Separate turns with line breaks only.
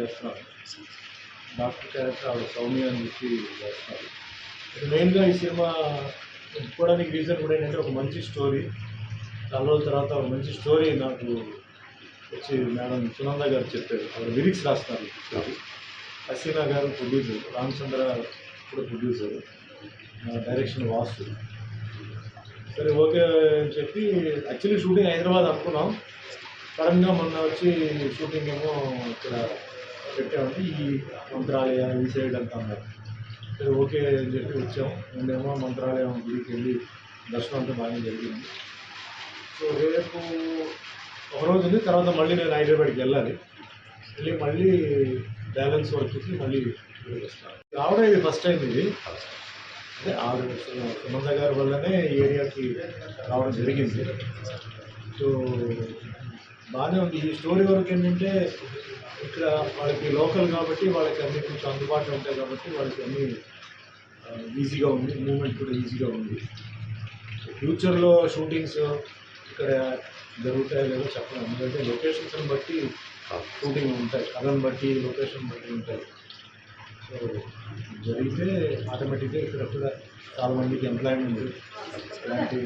చేస్తున్నారు. Doctor character ఆవిడ సౌమ్య అని చెప్పి చేస్తున్నారు. మెయిన్గా ఈ సినిమా ఒప్పుకోవడానికి రీజన్ కూడా ఏంటంటే ఒక మంచి స్టోరీ, చాలా రోజుల తర్వాత ఒక మంచి స్టోరీ నాకు వచ్చి మేడం సునంద గారు చెప్పారు. ఆవిడ లిరిక్స్ రాస్తున్నారు స్టోరీ. హసీనా గారు ప్రొడ్యూసర్, రామచంద్ర కూడా ప్రొడ్యూసర్, డైరెక్షన్ వాసు. సరే ఓకే అని చెప్పి యాక్చువల్లీ షూటింగ్ హైదరాబాద్ అనుకున్నాం. సడన్గా మొన్న వచ్చి షూటింగ్ ఏమో ఇక్కడ పెట్టామంటే ఈ మంత్రాలయ ఈ సైడ్ అంతా అన్నారు. సరే ఓకే అని చెప్పి వచ్చాం. మేమేమో మంత్రాలయం గుడికి వెళ్ళి దర్శనం అంతా బాగానే జరిగింది. సో రేపు ఒకరోజు ఉంది, తర్వాత మళ్ళీ నేను హైదరాబాద్కి వెళ్ళాలి. వెళ్ళి మళ్ళీ బ్యాలెన్స్ వర్క్కి మళ్ళీ వస్తాను. రావడం ఇది ఫస్ట్ టైం. ఇది అంటే ఆవిడ సుమంద గారి వల్లనే ఈ ఏరియాకి రావడం జరిగింది. సో బాగానే ఉంది. ఈ స్టోరీ వరకు ఏంటంటే ఇక్కడ వాళ్ళకి లోకల్ కాబట్టి వాళ్ళకి అన్ని కొంచెం అందుబాటులో ఉంటాయి కాబట్టి వాళ్ళకి అన్నీ ఈజీగా ఉంది, మూమెంట్ కూడా ఈజీగా ఉంది. ఫ్యూచర్లో షూటింగ్స్ ఇక్కడ జరుగుతాయో లేదో చెప్పలేము. ఎందుకంటే లొకేషన్స్ని బట్టి షూటింగ్ ఉంటాయి, కథను బట్టి లొకేషన్ బట్టి ఉంటాయి. సో జరిగితే ఆటోమేటిక్గా ఇక్కడ కూడా చాలామందికి ఎంప్లాయ్మెంట్ ఇలాంటి